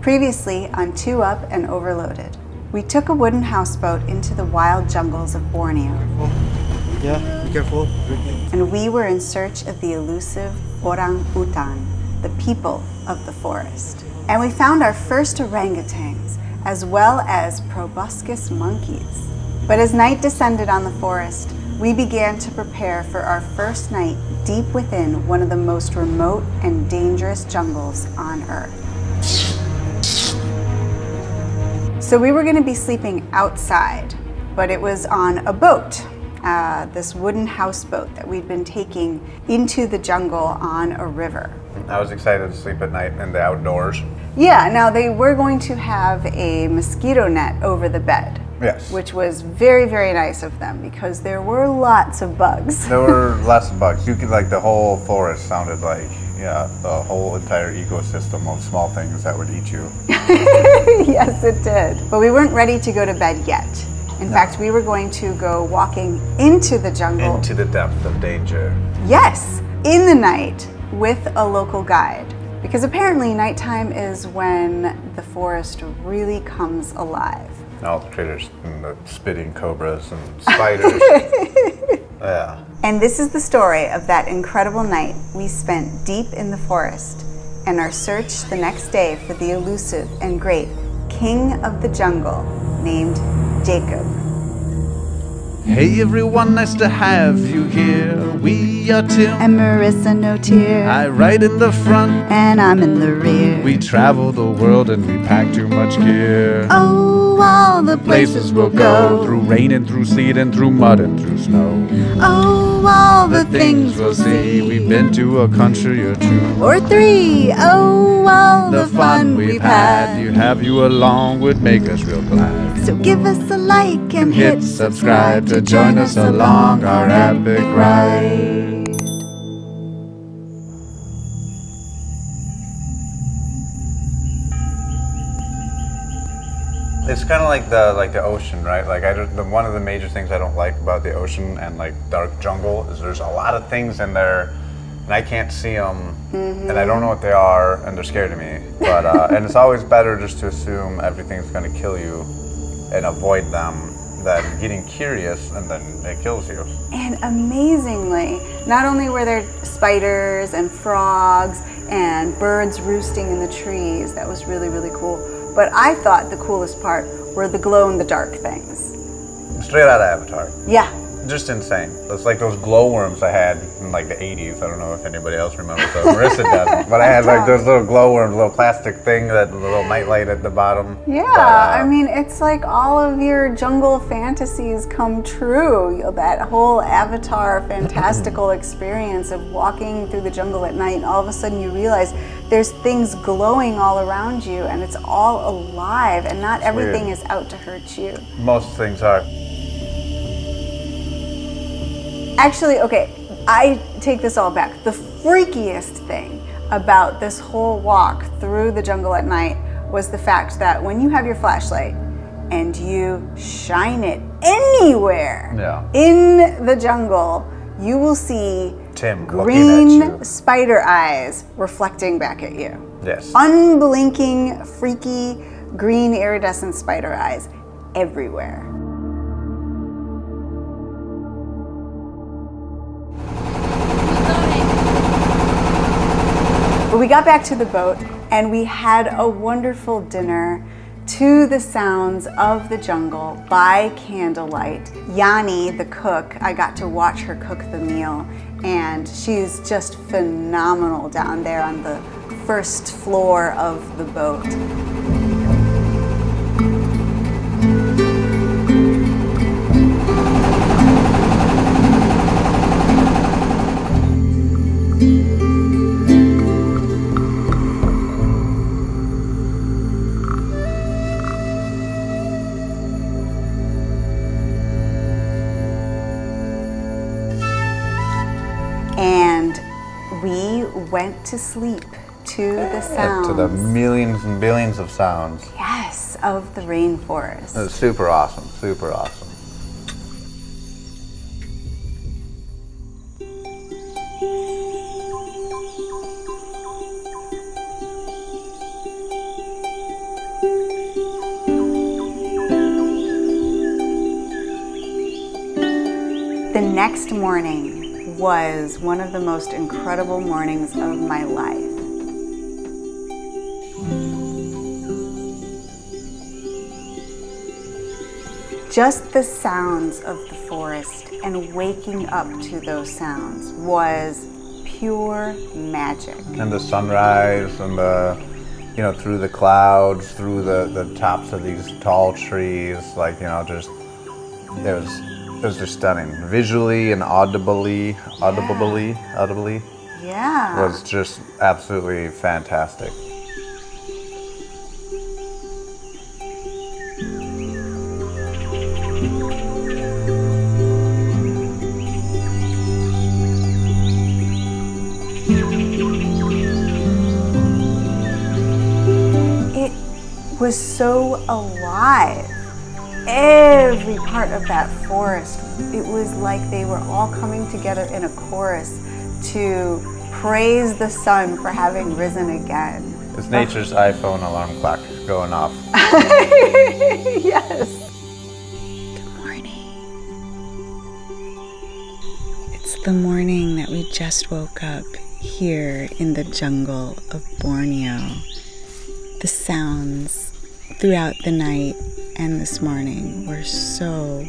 Previously on Two Up and Overloaded, we took a wooden houseboat into the wild jungles of Borneo. Yeah, be careful. And we were in search of the elusive orang-utan, the people of the forest. And we found our first orangutans, as well as proboscis monkeys. But as night descended on the forest, we began to prepare for our first night deep within one of the most remote and dangerous jungles on Earth. So we were going to be sleeping outside, but it was on a boat, this wooden houseboat that we'd been taking into the jungle on a river. I was excited to sleep at night in the outdoors. Yeah, now they were going to have a mosquito net over the bed. Yes. Which was very, very nice of them because there were lots of bugs. There were lots of bugs. You could, like, the whole forest sounded like, yeah, the whole entire ecosystem of small things that would eat you. Yes, it did. But we weren't ready to go to bed yet. In fact, we were going to go walking into the jungle. Into the depth of danger. Yes, in the night with a local guide. Because apparently nighttime is when the forest really comes alive. All the critters and the spitting cobras and spiders. Yeah. And this is the story of that incredible night we spent deep in the forest and our search the next day for the elusive and great king of the jungle named Jacob. Hey everyone, nice to have you here. We are Tim and Marissa, no tear. I ride in the front and I'm in the rear. We travel the world and we pack too much gear. Oh, all the places we'll go. Through rain and through sleet and through mud and through snow. Oh, all the things we'll see. We've been to a country or two or three. Oh, all the fun we've had. You have you along would make us real glad. So give us a like and hit subscribe to join us along our epic ride. It's kind of like the ocean, right? Like one of the major things I don't like about the ocean and like dark jungle is there's a lot of things in there and I can't see them and I don't know what they are and they're scared of me. But and it's always better just to assume everything's going to kill you and avoid them than getting curious and then it kills you. And amazingly, not only were there spiders and frogs and birds roosting in the trees, that was really, really cool. But I thought the coolest part were the glow-in-the-dark things. Straight out of Avatar. Yeah. Just insane. It's like those glowworms I had in like the 80s. I don't know if anybody else remembers those. Marissa doesn't. But I had like those little glowworms, little plastic thing, that little nightlight at the bottom. Yeah, I mean, it's like all of your jungle fantasies come true. You know, that whole Avatar fantastical experience of walking through the jungle at night and all of a sudden you realize there's things glowing all around you and it's all alive and not everything is out to hurt you. Most things are. Actually, okay, I take this all back. The freakiest thing about this whole walk through the jungle at night was the fact that when you have your flashlight and you shine it anywhere in the jungle, you will see Tim green spider eyes reflecting back at you. Yes. Unblinking, freaky, green iridescent spider eyes everywhere. But we got back to the boat and we had a wonderful dinner to the sounds of the jungle by candlelight. Yanni, the cook, I got to watch her cook the meal and she's just phenomenal down there on the first floor of the boat. And we went to sleep to the sounds. To the millions and billions of sounds. Yes, of the rainforest. It was super awesome, super awesome. next morning was one of the most incredible mornings of my life. Just the sounds of the forest and waking up to those sounds was pure magic. And the sunrise and the, you know, through the clouds, through the tops of these tall trees, like, you know, just, it was just stunning. Visually and audibly, Yeah. was just absolutely fantastic. It was so alive. Every part of that forest, it was like they were all coming together in a chorus to praise the sun for having risen again. It's nature's iPhone alarm clock going off. Yes. Good morning. It's the morning that we just woke up here in the jungle of Borneo. The sounds throughout the night and this morning were so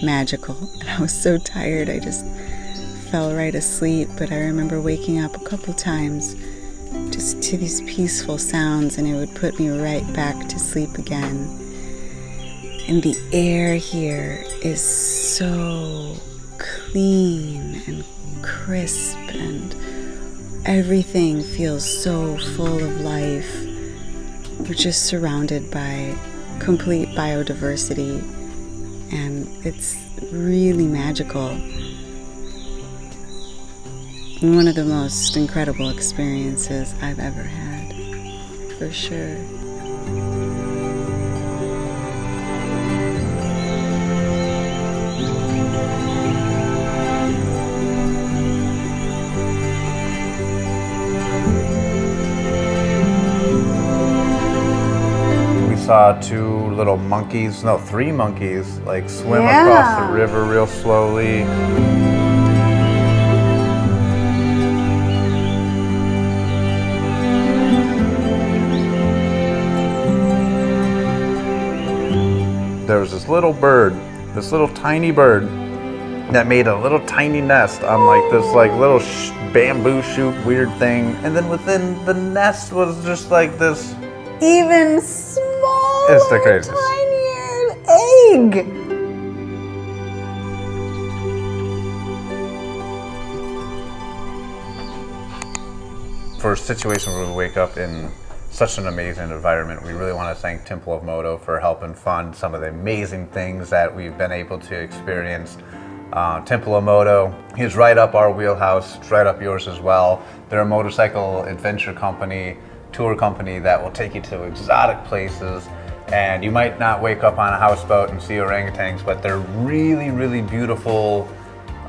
magical. And I was so tired, I just fell right asleep. But I remember waking up a couple times just to these peaceful sounds, and it would put me right back to sleep again. And the air here is so clean and crisp, and everything feels so full of life. We're just surrounded by complete biodiversity, and it's really magical. And one of the most incredible experiences I've ever had, for sure. Saw three monkeys, like swim across the river real slowly. There was this little bird, this little tiny bird that made a little tiny nest on like this like little bamboo shoot weird thing, and then within the nest was just like this even smaller, it's the craziest, tinier egg. For a situation where we wake up in such an amazing environment, we really want to thank Temple of Moto for helping fund some of the amazing things that we've been able to experience. Temple of Moto is right up our wheelhouse, it's right up yours as well. They're a motorcycle adventure company, tour company that will take you to exotic places, and you might not wake up on a houseboat and see orangutans, but they're really, really beautiful.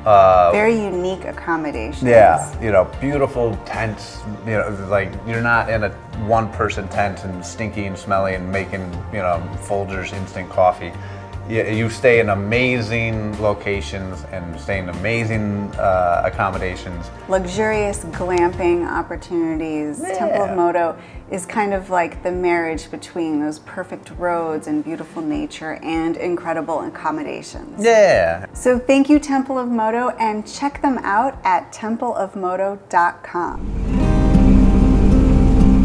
Very unique accommodations. Yeah, you know, beautiful tents, you know, like you're not in a one-person tent and stinky and smelly and making, you know, Folgers instant coffee. You stay in amazing locations and stay in amazing accommodations. Luxurious glamping opportunities. Yeah. Temple of Moto is kind of like the marriage between those perfect roads and beautiful nature and incredible accommodations. Yeah. So thank you, Temple of Moto, and check them out at templeofmoto.com.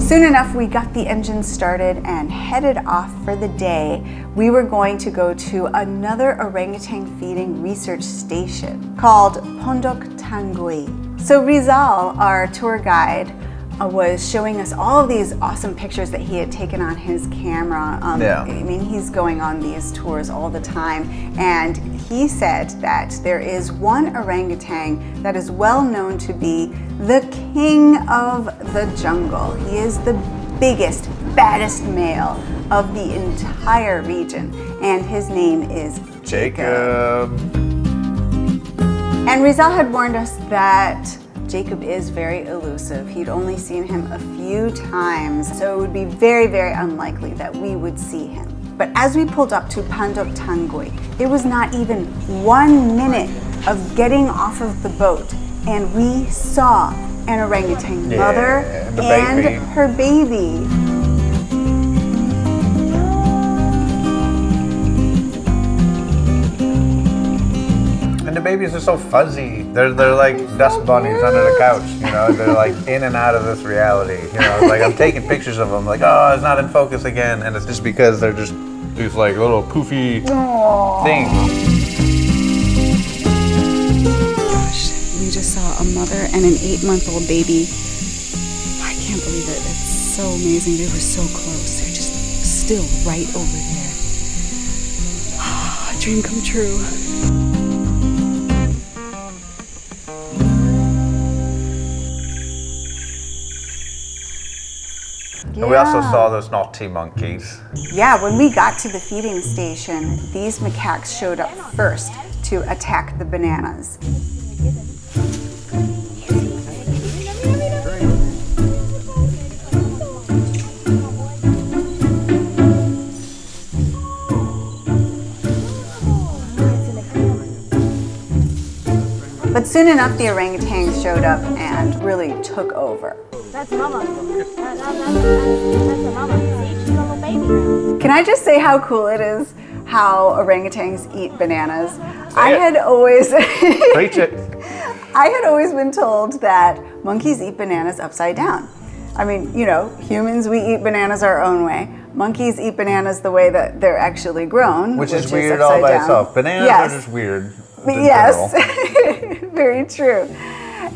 Soon enough, we got the engine started and headed off for the day. We were going to go to another orangutan feeding research station called Pondok Tanggui. So Rizal, our tour guide, was showing us all of these awesome pictures that he had taken on his camera. I mean, he's going on these tours all the time, and he said that there is one orangutan that is well known to be the king of the jungle. He is the biggest, baddest male of the entire region, and his name is Jacob. And Rizal had warned us that Jacob is very elusive. He'd only seen him a few times, so it would be very, very unlikely that we would see him. But as we pulled up to Pondok Tanggui, it was not even 1 minute of getting off of the boat, and we saw an orangutan mother and her baby. And the babies are so fuzzy. They're like dust bunnies under the couch, you know? They're like in and out of this reality, you know? It's like I'm taking pictures of them like, oh, it's not in focus again. And it's just because they're just these like little poofy things. Gosh, we just saw a mother and an 8-month-old baby. I can't believe it. It's so amazing. They were so close. They're just still right over there. A dream come true. And we also saw those naughty monkeys. Yeah, when we got to the feeding station, these macaques showed up first to attack the bananas. But soon enough, the orangutans showed up and really took over. That's Mama. That's a Mama. See, she's a little baby. Can I just say how cool it is how orangutans eat bananas? I had always Preach it. I had always been told that monkeys eat bananas upside down. I mean, you know, humans, we eat bananas our own way. Monkeys eat bananas the way that they're actually grown, Which is weird all by itself. Bananas are just weird. Yes, very true.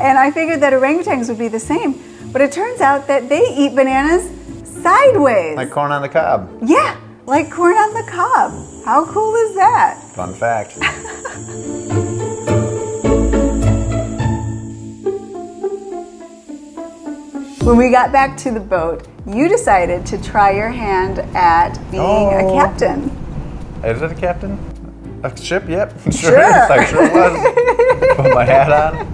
And I figured that orangutans would be the same. But it turns out that they eat bananas sideways. Like corn on the cob. Yeah, like corn on the cob. How cool is that? Fun fact. When we got back to the boat, you decided to try your hand at being a captain. Is it a captain? A ship? Yep. Sure. I sure was. Put my hat on.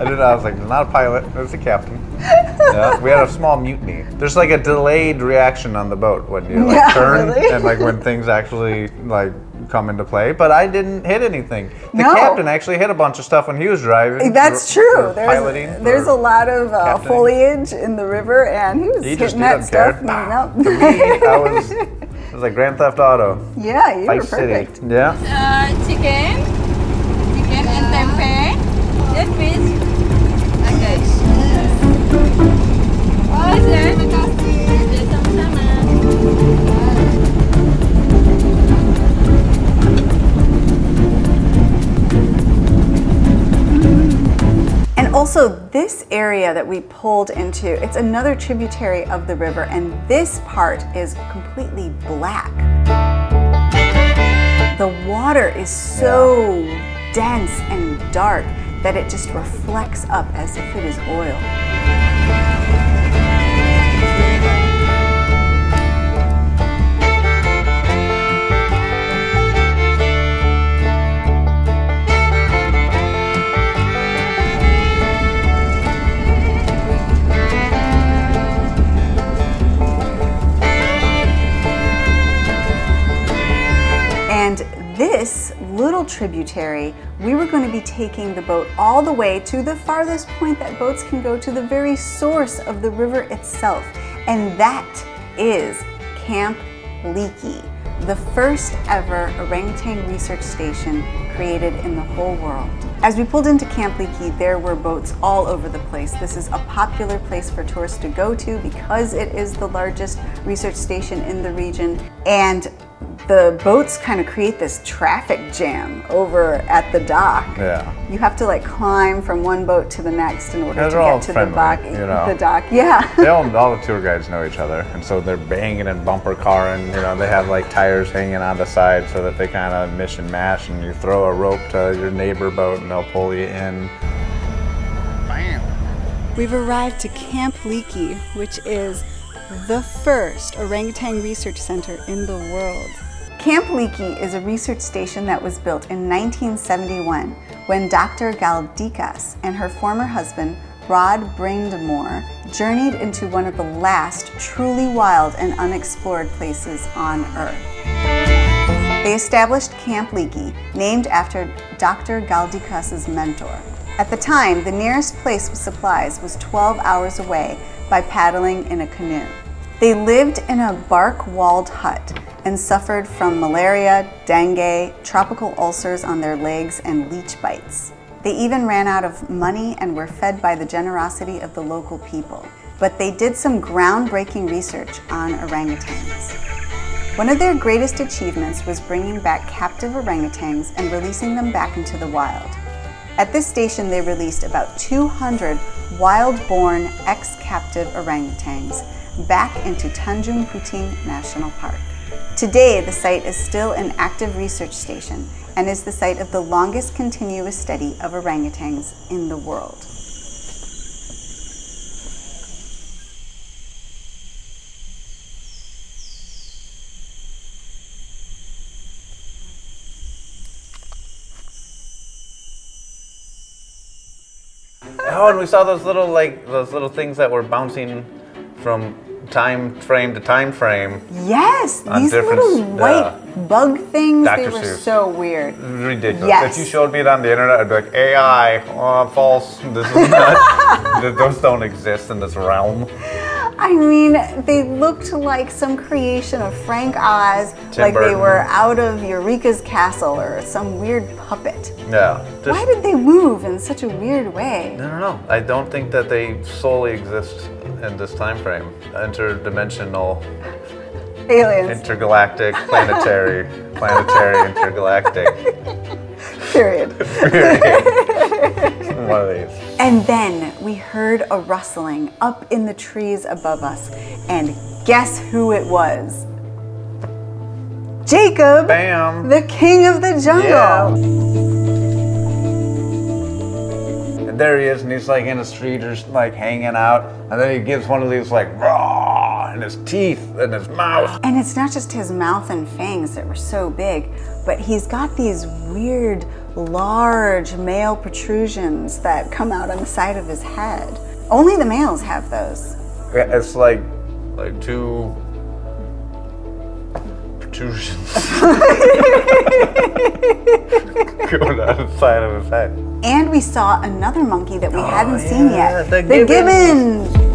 I was like, not a pilot, it was a captain. Yeah, we had a small mutiny. There's like a delayed reaction on the boat when you like turn and like when things actually like come into play. But I didn't hit anything. The captain actually hit a bunch of stuff when he was driving. That's true. There's a lot of foliage in the river, and he was hitting that stuff. To me, it was like Grand Theft Auto. Yeah, you were Vice perfect. City. Yeah. Chicken and tempeh. That fish. Okay. Oh, is there? And also, this area that we pulled into, it's another tributary of the river, and this part is completely black. The water is so dense and dark that it just reflects up as if it is oil. And this little tributary, we were going to be taking the boat all the way to the farthest point that boats can go, to the very source of the river itself. And that is Camp Leakey, the first ever orangutan research station created in the whole world. As we pulled into Camp Leakey, there were boats all over the place. This is a popular place for tourists to go to because it is the largest research station in the region. And the boats kind of create this traffic jam over at the dock. Yeah. You have to like climb from one boat to the next in order to all get to friendly, the you know. the dock. Yeah. All the tour guides know each other, and so they're banging and bumper carring. You know, they have like tires hanging on the side so that they kind of mish and mash, and you throw a rope to your neighbor boat and they'll pull you in. Bam. We've arrived to Camp Leakey, which is the first orangutan research center in the world. Camp Leakey is a research station that was built in 1971 when Dr. Galdikas and her former husband, Rod Brindamore, journeyed into one of the last truly wild and unexplored places on Earth. They established Camp Leakey, named after Dr. Galdicas's mentor. At the time, the nearest place with supplies was 12 hours away by paddling in a canoe. They lived in a bark-walled hut and suffered from malaria, dengue, tropical ulcers on their legs, and leech bites. They even ran out of money and were fed by the generosity of the local people. But they did some groundbreaking research on orangutans. One of their greatest achievements was bringing back captive orangutans and releasing them back into the wild. At this station, they released about 200 wild-born ex-captive orangutans back into Tanjung Puting National Park. Today, the site is still an active research station and is the site of the longest continuous study of orangutans in the world. Oh, and we saw those little things that were bouncing from time frame to time frame. Yes, these little white bug things, Dr. they were Seuss. so weird. Ridiculous. Yes. If you showed me it on the internet, I'd be like, AI, false, this is not, those don't exist in this realm. I mean, they looked like some creation of Frank Oz, like they Burton. were out of Eureka's castle or some weird puppet. Yeah. Why did they move in such a weird way? I don't know. I don't think that they solely exist in this time frame. Interdimensional, Aliens. intergalactic, planetary, intergalactic. Period. One of these. And then we heard a rustling up in the trees above us, and guess who it was? Jacob, Bam. the king of the jungle. Yeah. And there he is, and he's like in a street, just like hanging out, and then he gives one of these like raw, and his teeth and his mouth. And it's not just his mouth and fangs that were so big, but he's got these weird, large male protrusions that come out on the side of his head. Only the males have those. Yeah, it's like two protrusions going down the side of his head. And we saw another monkey that we hadn't seen yet. the The gibbons. gibbons.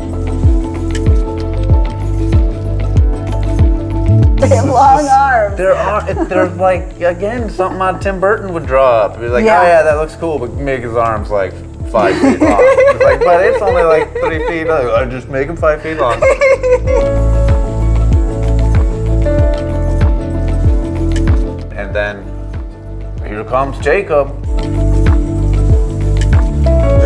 They have long arms. They're like, again, something Tim Burton would draw up. He's like, Yeah. oh yeah, that looks cool, but make his arms like 5 feet long. It's like, but it's only like 3 feet long. I just make him 5 feet long. And then here comes Jacob.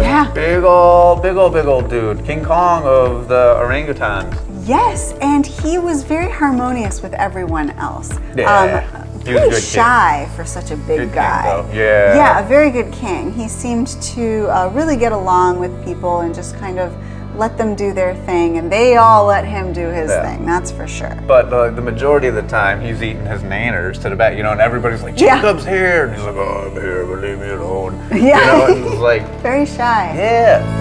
Yeah. Big old dude. King Kong of the orangutans. Yes, and he was very harmonious with everyone else. Yeah, he was a pretty good shy for such a big Good king, guy. though. Yeah. Yeah, a very good king. He seemed to really get along with people and just kind of let them do their thing, and they all let him do his thing, that's for sure. But the majority of the time, he's eating his nanners to the back, and everybody's like, Yeah. Jacob's here. And he's like, oh, I'm here, but leave me alone. Yeah. And it's like, Very shy. yeah.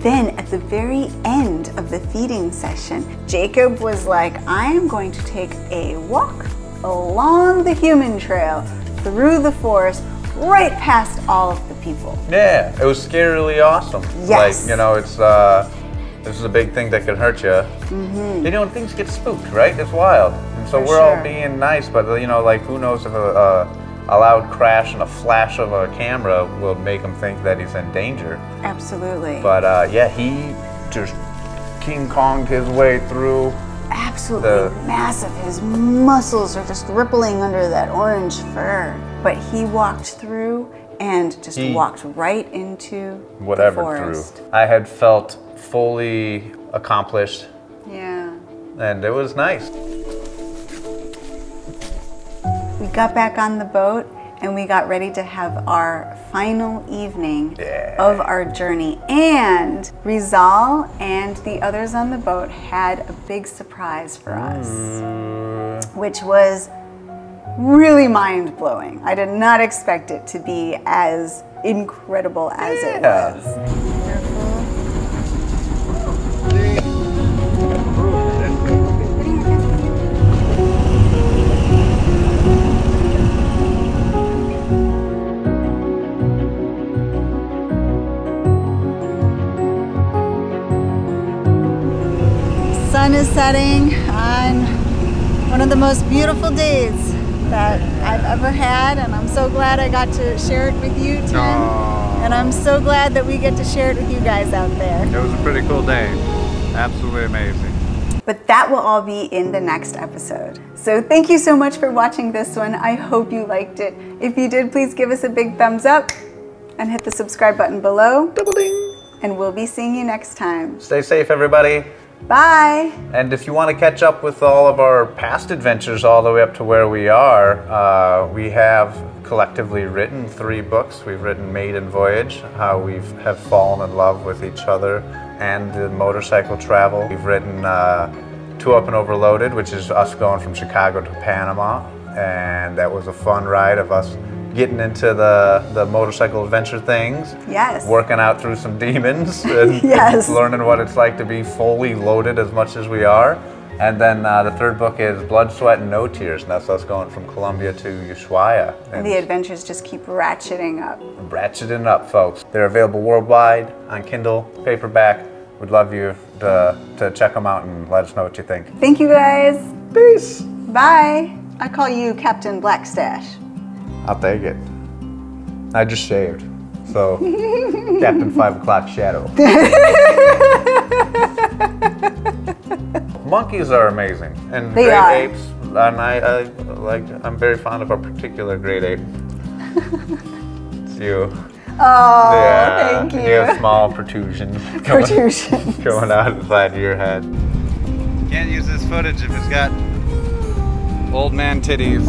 Then at the very end of the feeding session, Jacob was like, I am going to take a walk along the human trail through the forest right past all of the people. Yeah, it was scarily awesome. Yes. Like, it's, this is a big thing that could hurt you. Mm-hmm. Things get spooked, right? It's wild. And so For we're all sure. being nice, but, like, who knows if a loud crash and a flash of a camera will make him think that he's in danger. Absolutely. But, yeah, he just King Konged his way through. Absolutely massive. His muscles are just rippling under that orange fur. But he walked through and just walked right into whatever the forest. through. I had felt fully accomplished. Yeah. And it was nice. We got back on the boat and we got ready to have our final evening of our journey. And Rizal and the others on the boat had a big surprise for us, which was really mind-blowing. I did not expect it to be as incredible as it was. Sun is setting on one of the most beautiful days that I've ever had, and I'm so glad I got to share it with you, Tim. And I'm so glad that we get to share it with you guys out there. It was a pretty cool day. Absolutely amazing. But that will all be in the next episode. So thank you so much for watching this one. I hope you liked it. If you did, please give us a big thumbs up and hit the subscribe button below. Double ding. And we'll be seeing you next time. Stay safe, everybody. Bye. And if you want to catch up with all of our past adventures all the way up to where we are, we have collectively written 3 books. We've written Maiden Voyage, how we have fallen in love with each other and the motorcycle travel. We've written Two Up and Overloaded, which is us going from Chicago to Panama. And that was a fun ride of us getting into the motorcycle adventure things. Yes. Working out through some demons. And Yes. learning what it's like to be fully loaded as much as we are. And then the 3rd book is Blood, Sweat, and No Tears. And that's us going from Colombia to Ushuaia. And the adventures just keep ratcheting up. Ratcheting up, folks. They're available worldwide on Kindle, paperback. We'd love you to check them out and let us know what you think. Thank you guys. Peace. Bye. I call you Captain Blackstash. I'll take it. I just shaved. So, Captain 5 o'clock Shadow. Monkeys are amazing. And They great are. apes. And I'm very fond of a particular great ape. It's you. Oh, Yeah, thank you. You have small protrusions. Protrusions. Going out the side of your head. Can't use this footage if it's got old man titties.